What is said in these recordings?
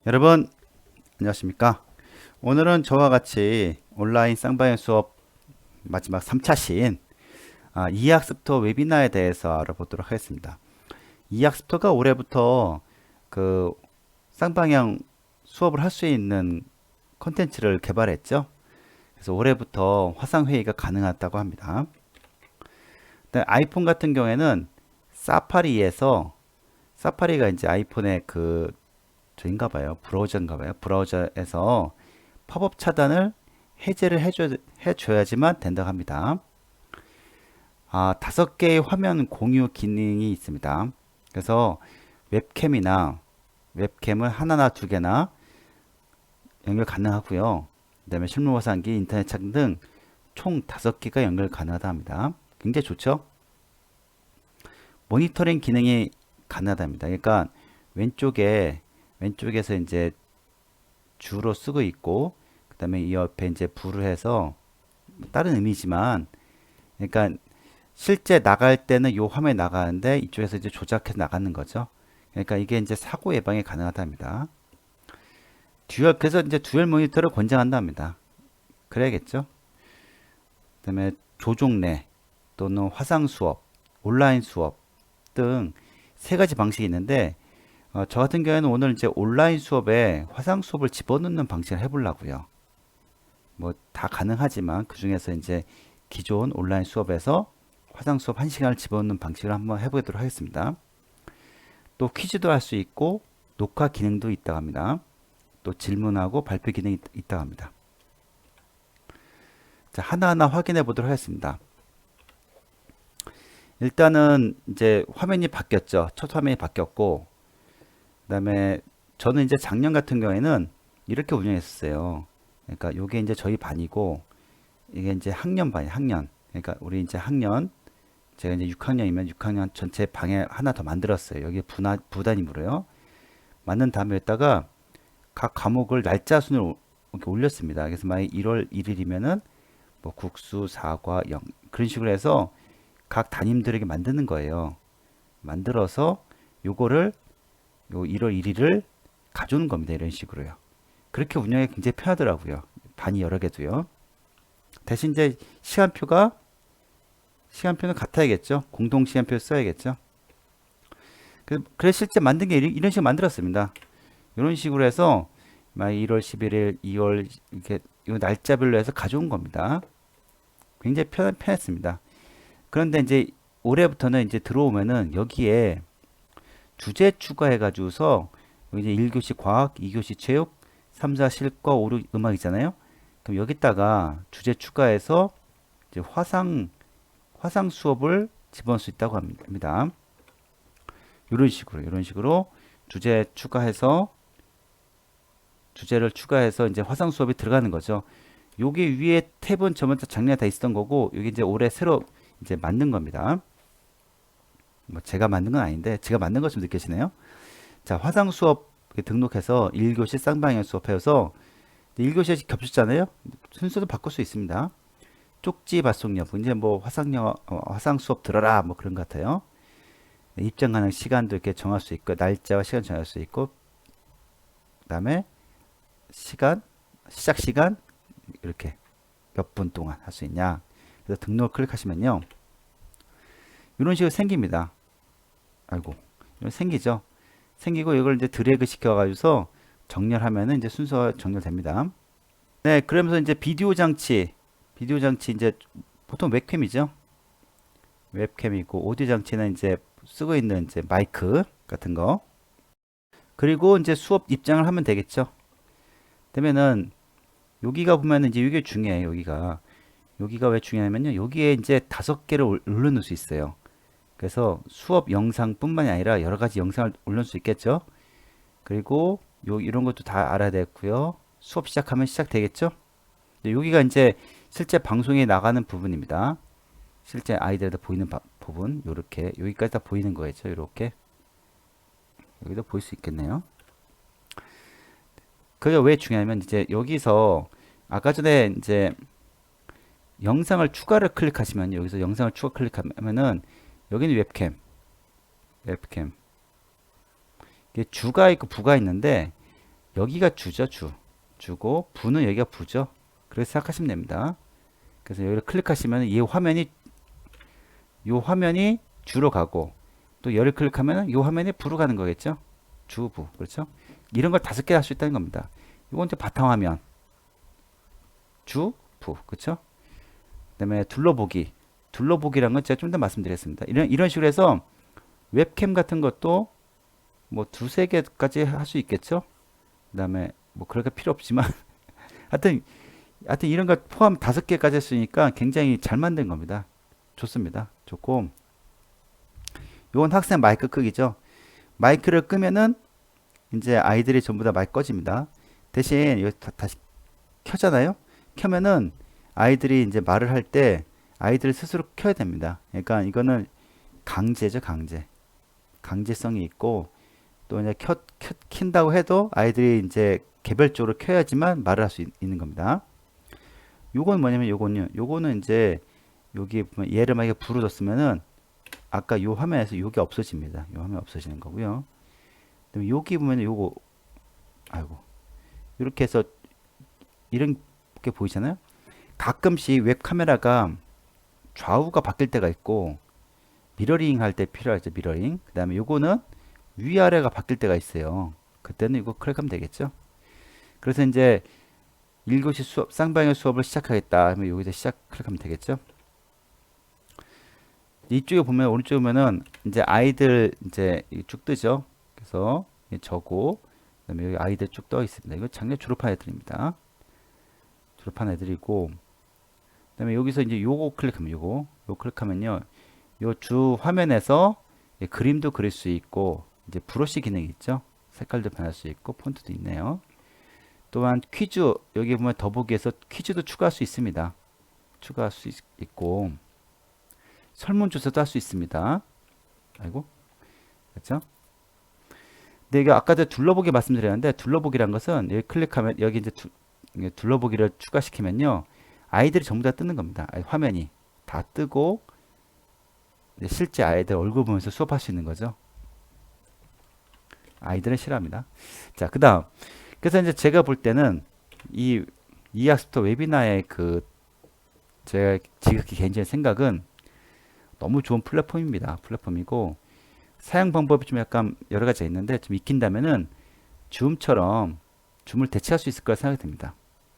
여러분 안녕하십니까. 오늘은 저와 같이 온라인 쌍방향 수업 마지막 3차 시인 이학습터 웨비나에 대해서 알아보도록 하겠습니다. 이학습터가 올해부터 그 쌍방향 수업을 할 수 있는 컨텐츠를 개발했죠. 그래서 올해부터 화상회의가 가능하다고 합니다. 아이폰 같은 경우에는 사파리가 이제 아이폰의 저인가 봐요. 브라우저인가 봐요. 브라우저에서 팝업 차단을 해제를 해줘야지만 된다고 합니다. 5개의 화면 공유 기능이 있습니다. 그래서 웹캠을 하나나 두 개나 연결 가능하고요. 그 다음에 실무화상기, 인터넷 창 등 총 5개가 연결 가능하다 합니다. 굉장히 좋죠? 모니터링 기능이 가능하답니다. 그러니까 왼쪽에서 이제 주로 쓰고 있고, 그 다음에 이 옆에 이제 부를 해서 다른 의미지만, 그러니까 실제 나갈 때는 요 화면에 나가는데 이쪽에서 이제 조작해서 나가는 거죠. 그러니까 이게 이제 사고 예방에 가능하답니다. 그래서 이제 듀얼 모니터를 권장한답니다. 그래야겠죠. 그 다음에 조종래 또는 화상 수업, 온라인 수업 등 3가지 방식이 있는데, 저 같은 경우에는 오늘 이제 온라인 수업에 화상 수업을 집어넣는 방식을 해보려고요. 뭐 다 가능하지만 그 중에서 이제 기존 온라인 수업에서 화상 수업 1시간을 집어넣는 방식을 한번 해보도록 하겠습니다. 또 퀴즈도 할 수 있고 녹화 기능도 있다고 합니다. 또 질문하고 발표 기능이 있다고 합니다. 자, 하나하나 확인해 보도록 하겠습니다. 일단은 이제 화면이 바뀌었죠. 첫 화면이 바뀌었고, 그 다음에 저는 이제 작년 같은 경우에는 이렇게 운영했었어요. 그러니까 요게 이제 저희 반이고, 이게 이제 학년. 그러니까 우리 이제 제가 이제 6학년이면 6학년 전체 방에 하나 더 만들었어요. 여기 부단임으로요. 만든 다음에 여기다가 각 과목을 날짜 순으로 이렇게 올렸습니다. 그래서 만약 1월 1일이면은 뭐 국수, 사과, 영 그런 식으로 해서 각 담임들에게 만드는 거예요. 만들어서 요거를 요 1월 1일을 가져오는 겁니다. 이런 식으로요. 그렇게 운영이 굉장히 편하더라고요. 반이 여러 개도요. 대신 이제 시간표는 같아야겠죠. 공동 시간표 써야겠죠. 그래서 실제 만든 게 이런 식으로 만들었습니다. 이런 식으로 해서 1월 11일, 2월 이렇게 이 날짜별로 해서 가져온 겁니다. 굉장히 편했습니다. 그런데 이제 올해부터는 이제 들어오면은 여기에 주제 추가해 가지고서 이제 1교시 과학, 2교시 체육, 3, 4 실과, 5, 6 음악이잖아요. 그럼 여기다가 주제 추가해서 이제 화상 수업을 집어넣을 수 있다고 합니다. 이런 식으로 주제를 추가해서 이제 화상 수업이 들어가는 거죠. 여기 위에 탭은 저번 작년에 다 있었던 거고, 여기 이제 올해 새로 이제 만든 겁니다. 뭐 제가 만든 건 아닌데 제가 만든 것처럼 느껴지네요. 자, 화상 수업 등록해서 1교시 쌍방향 수업해서 1교시 겹쳤잖아요. 순서도 바꿀 수 있습니다. 쪽지 발송 여부, 이제 뭐 화상 수업 들어라 뭐 그런 것 같아요. 입장 가능 시간도 이렇게 정할 수 있고, 날짜와 시간 정할 수 있고, 그다음에 시작 시간 이렇게 몇 분 동안 할 수 있냐. 그래서 등록을 클릭하시면요, 이런 식으로 생깁니다. 아이고, 이런 생기죠. 생기고 이걸 이제 드래그 시켜가지고서 정렬하면은 이제 순서 정렬됩니다. 네, 그러면서 이제 비디오 장치 이제 보통 웹캠이죠. 웹캠이고, 오디오 장치는 이제 쓰고 있는 이제 마이크 같은 거. 그리고 이제 수업 입장을 하면 되겠죠. 그러면은 여기가 보면은 이제 이게 중요해요. 여기가 왜 중요하냐면요, 여기에 이제 5개를 올려놓을 수 있어요. 그래서 수업 영상뿐만이 아니라 여러 가지 영상을 올릴 수 있겠죠. 그리고 이런 것도 다 알아야 되고요. 수업 시작하면 시작되겠죠. 여기가 이제 실제 방송에 나가는 부분입니다. 실제 아이들한테 보이는 부분, 요렇게 여기까지 다 보이는 거겠죠. 이렇게 여기도 보일 수 있겠네요. 그게 왜 중요하면 이제 여기서 아까 전에 이제 영상을 추가를 클릭하시면, 여기서 영상을 추가 클릭하면은 여기는 웹캠 이게 주가 있고 부가 있는데, 여기가 주죠, 주고 부는 여기가 부죠. 그렇게 생각하시면 됩니다. 그래서 여기를 클릭하시면 이 화면이 주로 가고 또 열을 클릭하면 이 화면이 부로 가는 거겠죠. 주, 부. 그렇죠? 이런 걸 5개 할 수 있다는 겁니다. 이건 이제 바탕화면 주, 부. 그렇죠? 그다음에 둘러보기란 건 제가 좀 더 말씀드렸습니다. 이런 식으로 해서 웹캠 같은 것도 뭐 2-3개까지 할 수 있겠죠. 그다음에 뭐 그렇게 필요 없지만 하여튼 이런 거 포함 5개까지 했으니까 굉장히 잘 만든 겁니다. 좋습니다. 좋고 요건 학생 마이크 크기죠. 마이크를 끄면은 이제 아이들이 전부 다 마이크 꺼집니다. 대신 여기 다시 켜잖아요. 켜면은 아이들이 이제 말을 할 때 아이들 스스로 켜야 됩니다. 그러니까 이거는 강제죠, 강제성이 있고 또 이제 킨다고 해도 아이들이 이제 개별적으로 켜야지만 말을 할 수 있는 겁니다. 요건 뭐냐면 요거는 이제 여기 보면 얘를 만약에 불을 뒀으면은 아까 요 화면에서 요게 없어집니다. 요 화면 없어지는 거고요. 그다음에 여기 보면 요거 이렇게 해서 이런 게 보이잖아요. 가끔씩 웹 카메라가 좌우가 바뀔 때가 있고 미러링 할 때 필요하죠. 미러링. 그 다음에 요거는 위아래가 바뀔 때가 있어요. 그때는 이거 클릭하면 되겠죠. 그래서 이제 1교시 수업, 쌍방향 수업을 시작하겠다 하면 여기서 시작 클릭하면 되겠죠. 이쪽에 보면 오른쪽에 보면은 이제 아이들 이제 쭉 뜨죠. 그래서 저고 그다음에 여기 아이들 쭉 떠 있습니다. 이거 작년 졸업한 애들입니다. 졸업한 애들이고 그다음에 여기서 이제 요거 클릭하면 요거 클릭하면요. 요 주 화면에서 그림도 그릴 수 있고 이제 브러쉬 기능이 있죠. 색깔도 변할 수 있고 폰트도 있네요. 또한 퀴즈 여기 보면 더보기에서 퀴즈도 추가할 수 있습니다. 추가할 수 있고 설문조사도 할 수 있습니다. 그렇죠? 근데 이게 아까 둘러보기 말씀드렸는데 둘러보기란 것은 여기 클릭하면 여기 이제 둘러보기를 추가시키면요 아이들이 전부 다 뜨는 겁니다. 화면이 다 뜨고 실제 아이들 얼굴 보면서 수업할 수 있는 거죠. 아이들은 싫어합니다. 자, 그다음 그래서 이제 제가 볼 때는 이 이학스토어 웨비나의 제가 지극히 개인적인 생각은 너무 좋은 플랫폼이고 사용 방법이 좀 약간 여러 가지가 있는데 좀 익힌다면은 줌처럼 줌을 대체할 수 있을 거라 생각이 듭니다.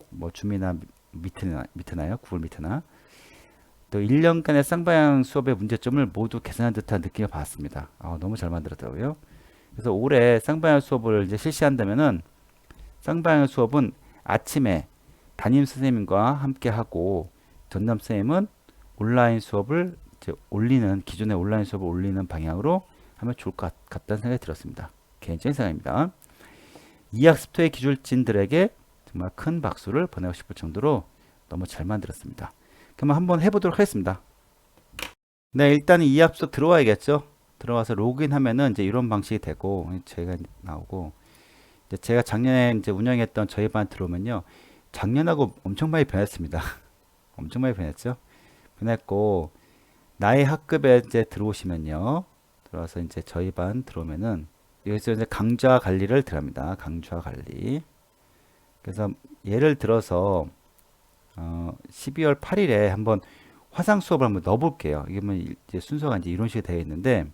뭐 줌이나 미트나요? 구글 미트나 또 1년간의 쌍방향 수업의 문제점을 모두 개선한 듯한 느낌을 받았습니다. 너무 잘 만들었더라고요. 그래서 올해 쌍방향 수업을 이제 실시한다면은 쌍방향 수업은 아침에 담임 선생님과 함께 하고 전담 선생님은 온라인 수업을 이제 기존의 온라인 수업을 올리는 방향으로 하면 좋을 것 같다는 생각이 들었습니다. 개인적인 생각입니다. 이학스토의 기술진들에게 정말 큰 박수를 보내고 싶을 정도로 너무 잘 만들었습니다. 그럼 한번 해보도록 하겠습니다. 네, 일단 이학스토 들어와야겠죠. 들어와서 로그인 하면은 이제 이런 방식이 되고 제가 나오고 이제 제가 작년에 이제 운영했던 저희 반 들어오면요. 작년하고 엄청 많이 변했습니다. 엄청 많이 변했죠. 변했고 나의 학급에 이제 들어오시면요. 들어와서 이제 저희 반 들어오면은 여기서 이제 강좌 관리를 들어갑니다. 강좌 관리. 그래서 예를 들어서 12월 8일에 한번 화상 수업을 한번 넣어볼게요. 이게 뭐 이제 순서가 이제 이런 식으로 되어 있는데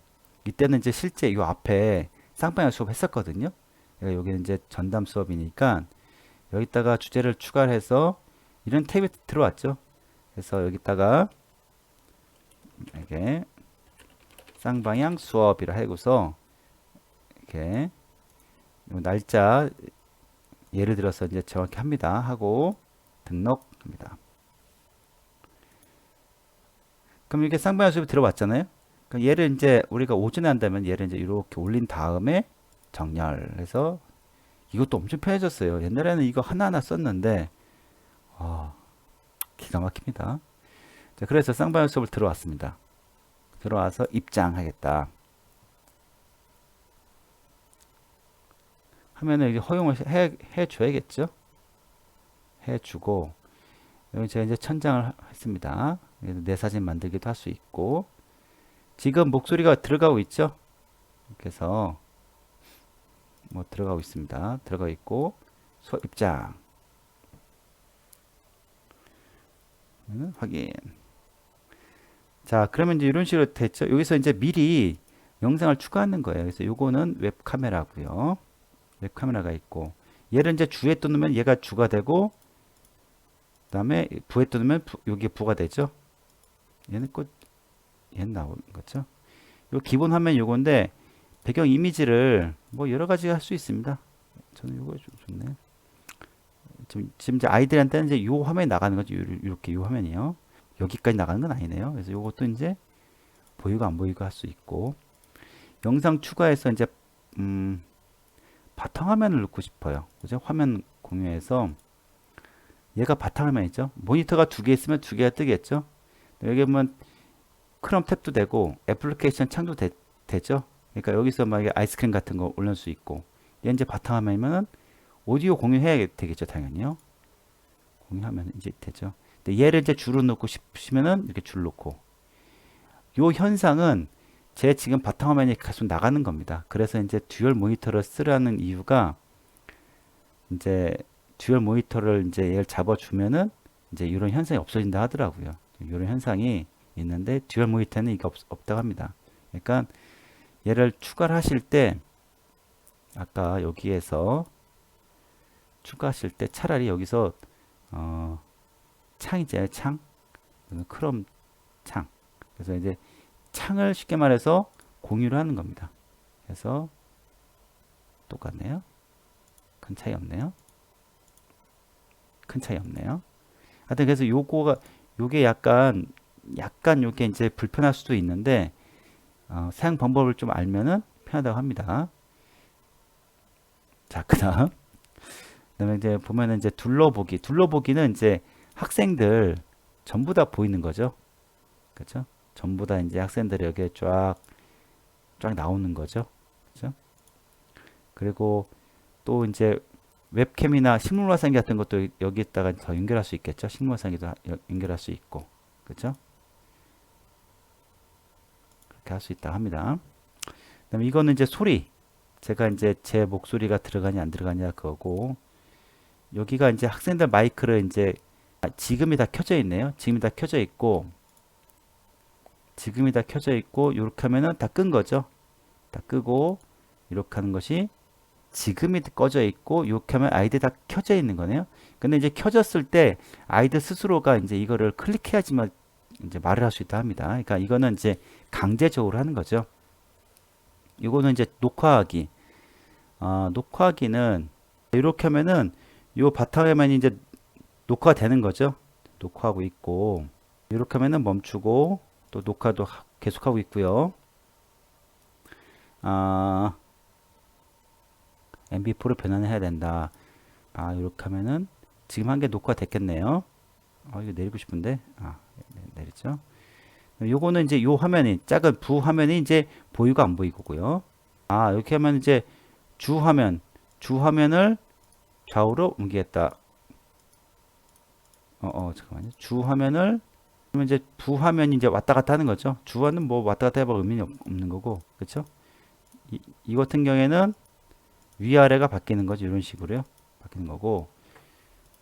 이때는 이제 실제 이 앞에 쌍방향 수업 했었거든요. 여기는 이제 전담 수업이니까 여기다가 주제를 추가해서 이런 탭이 들어왔죠. 그래서 여기다가 이렇게 쌍방향 수업이라 해고서 이렇게 날짜 예를 들어서 이제 정확히 합니다. 하고 등록합니다. 그럼 이렇게 쌍방향 수업이 들어왔잖아요. 그럼 얘를 이제 우리가 오전에 한다면 얘를 이제 이렇게 올린 다음에 정렬해서 이것도 엄청 편해졌어요. 옛날에는 이거 하나하나 썼는데 기가 막힙니다. 자, 그래서 쌍방향 수업을 들어왔습니다. 들어와서 입장하겠다 하면은 이제 허용을 해줘야겠죠. 해주고 여기 제가 이제 천장을 했습니다. 내 사진 만들기도 할 수 있고 지금 목소리가 들어가고 있죠. 그래서 뭐 들어가고 있습니다. 들어가 있고 수업 입장 확인. 자, 그러면 이제 이런 식으로 됐죠. 여기서 이제 미리 영상을 추가하는 거예요. 그래서 요거는 웹카메라고요. 웹카메라가 있고 얘를 이제 주에 뜯으면 얘가 주가 되고 그다음에 부에 뜯으면 여기에 부가 되죠. 얘는 꼭 얘는 나오는 거죠. 요 기본 화면 요건데 배경 이미지를 뭐 여러 가지 할 수 있습니다. 저는 요거 좀 좋네. 지금 이제 아이들한테는 이제 요 화면이 나가는 거죠. 이렇게 요 화면이요. 여기까지 나가는 건 아니네요. 그래서 요것도 이제 보이고 안 보이고 할 수 있고 영상 추가해서 이제 바탕화면을 넣고 싶어요. 그죠? 화면 공유해서 얘가 바탕화면이죠. 모니터가 두 개 있으면 두 개가 뜨겠죠. 여기 보면 크롬 탭도 되고 애플리케이션 창도 되죠. 그러니까 여기서 막 아이스크림 같은 거 올릴 수 있고 얘 이제 바탕화면이면은 오디오 공유해야 되겠죠. 당연히요. 공유하면 이제 되죠. 근데 얘를 이제 줄을 놓고 싶으면은 이렇게 줄 놓고 요 현상은 제 지금 바탕화면이 계속 나가는 겁니다. 그래서 이제 듀얼 모니터를 쓰라는 이유가 이제 듀얼 모니터를 이제 얘를 잡아주면은 이제 이런 현상이 없어진다 하더라고요. 이런 현상이 있는데 듀얼 모니터는 이게 없다고 합니다. 그러니까 얘를 추가를 하실 때 아까 여기에서 추가하실 때 차라리 여기서 창이죠. 창. 크롬 창. 그래서 이제 창을 쉽게 말해서 공유를 하는 겁니다. 그래서 똑같네요. 큰 차이 없네요. 큰 차이 없네요. 하여튼 그래서 요게 약간 요게 이제 불편할 수도 있는데 사용 방법을 좀 알면은 편하다고 합니다. 자, 그다음에 이제 보면은 이제 둘러보기는 이제 학생들 전부 다 보이는 거죠. 그렇죠? 전부 다 이제 학생들이 여기에 쫙 나오는 거죠. 그렇죠? 그리고 또 이제 웹캠이나 식물화상기 같은 것도 여기에다가 더 연결할 수 있겠죠. 식물화상기도 연결할 수 있고. 그렇죠? 그렇게 할 수 있다 합니다. 그다음에 이거는 이제 소리. 제가 이제 제 목소리가 들어가냐 안 들어가냐 그거고 여기가 이제 학생들 마이크를 이제 지금이 다 켜져 있네요. 지금이 다 켜져 있고 이렇게 하면은 다 끈 거죠. 다 끄고 이렇게 하는 것이 지금이 꺼져 있고 이렇게 하면 아이들 다 켜져 있는 거네요. 근데 이제 켜졌을 때 아이들 스스로가 이제 이거를 클릭해야지만 이제 말을 할 수 있다 합니다. 그러니까 이거는 이제 강제적으로 하는 거죠. 이거는 이제 녹화하기. 녹화하기는 이렇게 하면은 요 바탕에만 이제 녹화가 되는 거죠. 녹화하고 있고 이렇게 하면은 멈추고 또 녹화도 계속하고 있고요. MP4로 변환해야 된다. 이렇게 하면은 지금 한 개 녹화 됐겠네요. 이거 내리고 싶은데 내리죠. 요거는 이제 요 화면이 작은 부 화면이 이제 보이고 안 보이고요. 이렇게 하면 이제 주 화면을 좌우로 옮기겠다. 잠깐만요. 주 화면을 그러면 이제 부 화면이 이제 왔다 갔다 하는 거죠. 주화는 뭐 왔다 갔다 해봐 의미는 없는 거고, 그렇죠? 이 같은 경우에는 위아래가 바뀌는 거죠. 이런 식으로요. 바뀌는 거고.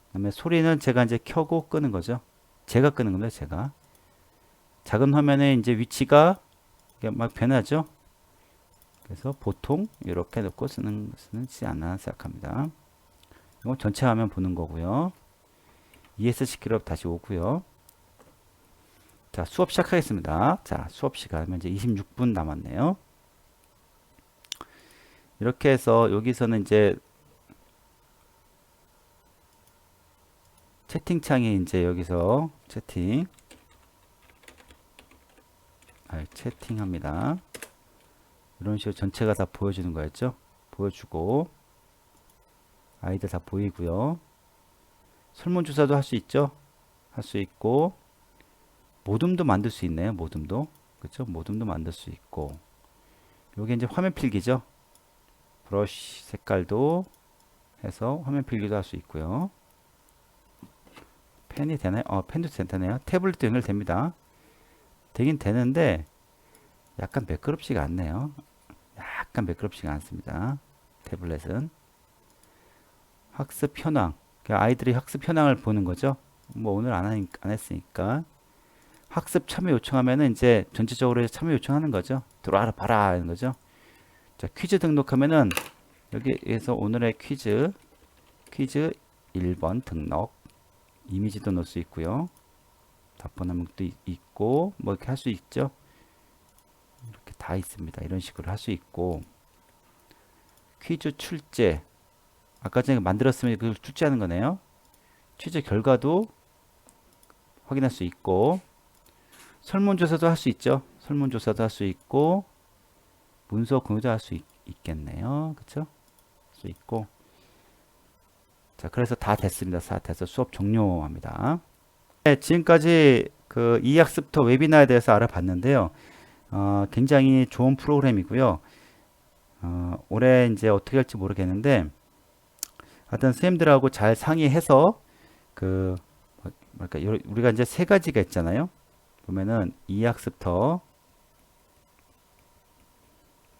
그다음에 소리는 제가 이제 켜고 끄는 거죠. 제가 끄는 겁니다. 제가. 작은 화면에 이제 위치가 막 변하죠. 그래서 보통 이렇게 놓고 쓰지 않나 생각합니다. 이건 전체 화면 보는 거고요. ESC키로 다시 오고요. 자, 수업 시작하겠습니다. 자, 수업 시간 이제 26분 남았네요. 이렇게 해서 여기서는 이제 채팅창이 이제 여기서 채팅합니다. 이런 식으로 전체가 다 보여주는 거였죠. 보여주고 아이들 다 보이고요. 설문조사도 할 수 있죠. 할 수 있고 모둠도 만들 수 있네요. 모둠도 그렇죠. 모둠도 만들 수 있고 요게 이제 화면 필기죠. 브러쉬 색깔도 해서 화면 필기도 할 수 있고요. 펜이 되나요? 펜도 되네요. 태블릿도 연결됩니다. 되긴 되는데 약간 매끄럽지가 않네요. 약간 매끄럽지가 않습니다. 태블릿은 학습 현황. 그러니까 아이들이 학습 현황을 보는 거죠. 뭐 오늘 안 했으니까. 학습 참여 요청하면은 이제 전체적으로 참여 요청하는 거죠. 들어와라 봐라 하는 거죠. 자, 퀴즈 등록하면은 여기에서 오늘의 퀴즈 1번 등록. 이미지도 넣을 수 있고요. 답변 항목도 있고 뭐 이렇게 할 수 있죠. 이렇게 다 있습니다. 이런 식으로 할 수 있고 퀴즈 출제 아까 전에 만들었으면 그걸 출제하는 거네요. 퀴즈 결과도 확인할 수 있고 설문조사도 할 수 있죠. 설문조사도 할 수 있고 문서 공유도 할 수 있겠네요. 그쵸? 할 수 있고 자, 그래서 다 됐습니다. 다 돼서 수업 종료합니다. 네, 지금까지 그 이학습터 웨비나에 대해서 알아봤는데요. 굉장히 좋은 프로그램이고요. 올해 이제 어떻게 할지 모르겠는데 하여튼 선생님들하고 잘 상의해서 그 뭐랄까 우리가 이제 세 가지가 있잖아요. 보면은 이학습터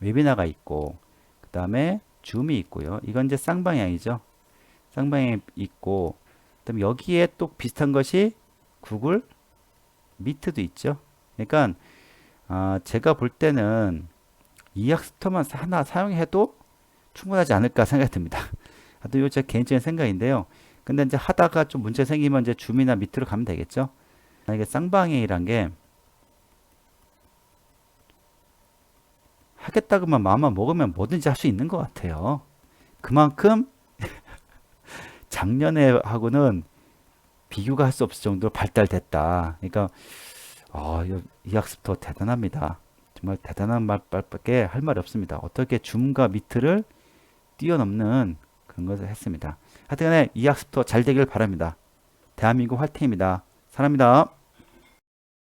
웨비나가 있고 그 다음에 줌이 있고요. 이건 이제 쌍방향이죠. 쌍방향이 있고 그다음에 여기에 또 비슷한 것이 구글 미트도 있죠. 그러니까 제가 볼 때는 이학습터만 하나 사용해도 충분하지 않을까 생각이 듭니다. 하여튼 이거 제 개인적인 생각인데요. 근데 이제 하다가 좀 문제 생기면 이제 줌이나 미트로 가면 되겠죠. 이게 쌍방향이란 게 하겠다고만 마음만 먹으면 뭐든지 할 수 있는 것 같아요. 그만큼 작년에 하고는 비교가 할 수 없을 정도로 발달됐다. 그러니까 이 학습도 대단합니다. 정말 대단한 말밖에 할 말이 없습니다. 어떻게 줌과 미트를 뛰어넘는 그런 것을 했습니다. 하여튼간에 이 학습도 잘 되길 바랍니다. 대한민국 화이팅입니다. 사랑합니다.